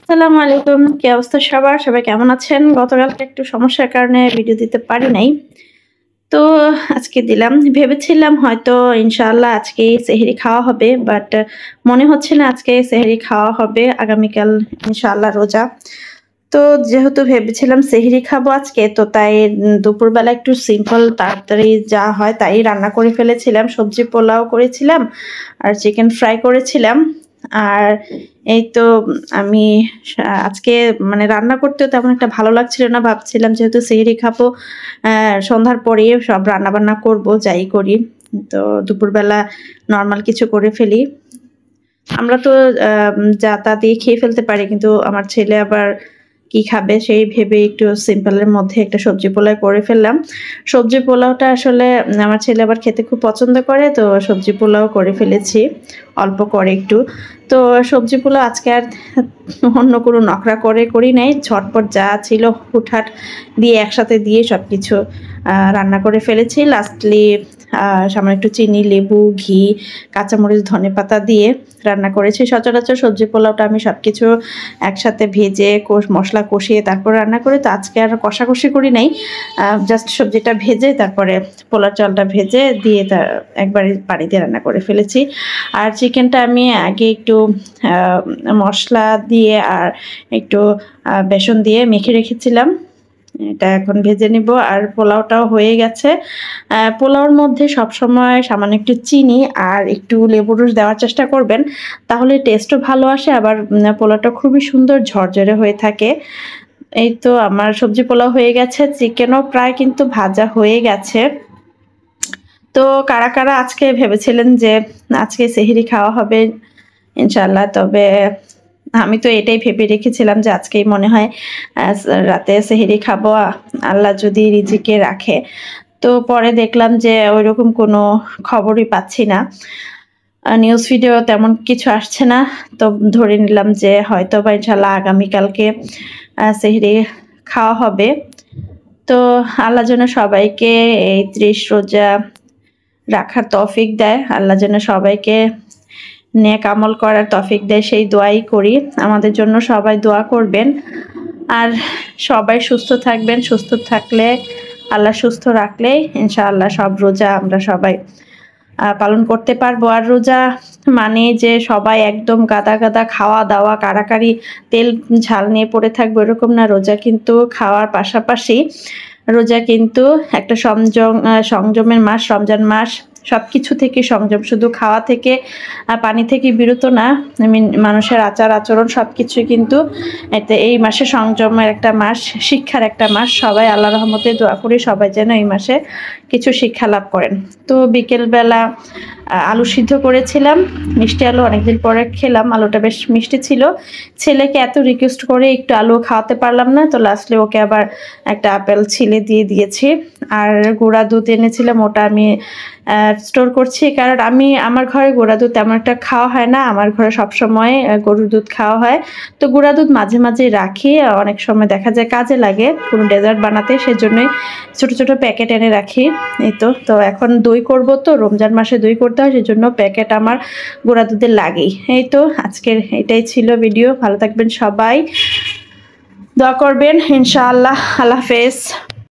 আসসালামু আলাইকুম। কি অবস্থা সবার? সবাই কেমন আছেন? গতকালকে একটু সমস্যার কারণে ভিডিও দিতে পারি নাই। তো আজকে দিলাম। ভেবেছিলাম হয়তো ইনশাআল্লাহ আজকেই সেহরি খাওয়া হবে। বাট মনে হচ্ছে না আজকে সেহরি খাওয়া হবে। আগামীকাল ইনশাআল্লাহ রোজা। তো যেহেতু ভেবেছিলাম সেহরি খাবো আজকে, তো তাই দুপুরবেলা একটু সিম্পল তাড়াতাড়ি যা হয় তাই রান্না করে ফেলেছিলাম। সবজি পোলাও করেছিলাম আর চিকেন ফ্রাই করেছিলাম। আর এই তো আমি আজকে মানে রান্না করতেও তেমন একটা ভালো লাগছিল না। ভাবছিলাম যেহেতু সেহরি খাবো, সন্ধ্যার পরেই সব রান্নাবান্না করব যাই করি। তো দুপুরবেলা নরমাল কিছু করে ফেলি। আমরা তো যা তা দিয়ে খেয়ে ফেলতে পারি, কিন্তু আমার ছেলে আবার কি খাবে সেই ভেবে একটু সিম্পলের মধ্যে একটা সবজি পোলাও করে ফেললাম। সবজি পোলাওটা আসলে আমার ছেলে আবার খেতে খুব পছন্দ করে, তো সবজি পোলাও করে ফেলেছি অল্প করে একটু। তো সবজি পোলাও আজকে আর অন্য কোনো নকরা করে করি নাই, ঝটপট যা ছিল হুটহাট দিয়ে একসাথে দিয়ে সব কিছু রান্না করে ফেলেছি। লাস্টলি সামান্য একটু চিনি, লেবু, ঘি, কাঁচামরিচ, ধনেপাতা দিয়ে রান্না করেছি। সচরাচর সবজি পোলাওটা আমি সব কিছু একসাথে ভেজে মশলা কষিয়ে তারপর রান্না করি। তো আজকে আর কষাকষি করি নাই, জাস্ট সবজিটা ভেজে তারপরে পোলার চালটা ভেজে দিয়ে তার একবারে পানি দিয়ে রান্না করে ফেলেছি। আর চিকেনটা আমি আগে একটু মশলা দিয়ে আর একটু বেসন দিয়ে মেখে রেখেছিলাম, এটা এখন ভেজে নিব। আর পোলাওটাও হয়ে গেছে। পোলাওর মধ্যে সবসময় সামান্য একটু চিনি আর একটু লেবুর রস দেওয়ার চেষ্টা করবেন, তাহলে টেস্টও ভালো আসে, আবার পোলাওটা খুবই সুন্দর ঝরঝরে হয়ে থাকে। এই তো আমার সবজি পোলাও হয়ে গেছে, চিকেনও প্রায় কিন্তু ভাজা হয়ে গেছে। তো কারা কারা আজকে ভেবেছিলেন যে আজকে সেহরি খাওয়া হবে ইনশাল্লাহ? তবে আমি তো এটাই ভেবে রেখেছিলাম যে আজকেই মনে হয় রাতে সেহরি খাবো, আল্লাহ যদি রিজিকে রাখে। তো পরে দেখলাম যে ওইরকম কোনো খবরই পাচ্ছি না, নিউজ ভিডিও তেমন কিছু আসছে না। তো ধরে নিলাম যে হয়তো বা ইনশাল্লাহ আগামীকালকে সেহরি খাওয়া হবে। তো আল্লাহ যেন সবাইকে এই 30 রোজা রাখার তৌফিক দেয়, আল্লাহ যেন সবাইকে নেক আমল করার তৌফিক দেয়, সেই দোয়াই করি। আমাদের জন্য সবাই দোয়া করবেন, আর সবাই সুস্থ থাকবেন। সুস্থ থাকলে আল্লাহ সুস্থ রাখলেই ইনশাআল্লাহ সব রোজা আমরা সবাই পালন করতে পারবো। আর রোজা মানে যে সবাই একদম গাদা গাদা খাওয়া দাওয়া কাড়াকাড়ি তেল ঝাল নিয়ে পড়ে থাকবে এরকম না। রোজা কিন্তু খাওয়ার পাশাপাশি রোজা কিন্তু একটা সংযমের মাস, রমজান মাস। সবকিছু থেকে সংযম, শুধু খাওয়া থেকে পানি থেকে বিরত না, মানুষের আচার আচরণ সবকিছু কিন্তু এতে এই মাসে সংযমের একটা মাস, শিক্ষার একটা মাস। সবাই আল্লাহ রহমতে দোয়া করি সবাই যেন এই মাসে কিছু শিক্ষা লাভ করেন। তো বিকেলবেলা আলু সিদ্ধ করেছিলাম, মিষ্টি আলু, অনেকদিন পরে খেলাম, আলুটা বেশ মিষ্টি ছিল। ছেলেকে এত রিকোয়েস্ট করে একটু আলু খাওয়াতে পারলাম না, তো লাস্টলি ওকে আবার একটা আপেল ছিলে দিয়ে দিয়েছি। আর গুঁড়া দুধ এনেছিলাম, ওটা আমি স্টোর করছি, কারণ আমার ঘরে গুঁড়া দুধ তেমন একটা খাওয়া হয় না। আমার ঘরে সবসময় গরুর দুধ খাওয়া হয়, তো গুঁড়া দুধ মাঝে মাঝে রাখি, অনেক সময় দেখা যায় কাজে লাগে কোনো ডেজার্ট বানাতে, সেজন্যই ছোট ছোট প্যাকেট এনে রাখি। এই তো এখন দই করব, তো রমজান মাসে দই করতে হয়, সেজন্য প্যাকেট আমার গুঁড়া দুধের লাগেই। এই তো আজকের এটাই ছিল ভিডিও। ভালো থাকবেন সবাই, দোয়া করবেন ইনশাআল্লাহ। আল্লাহ হাফেজ।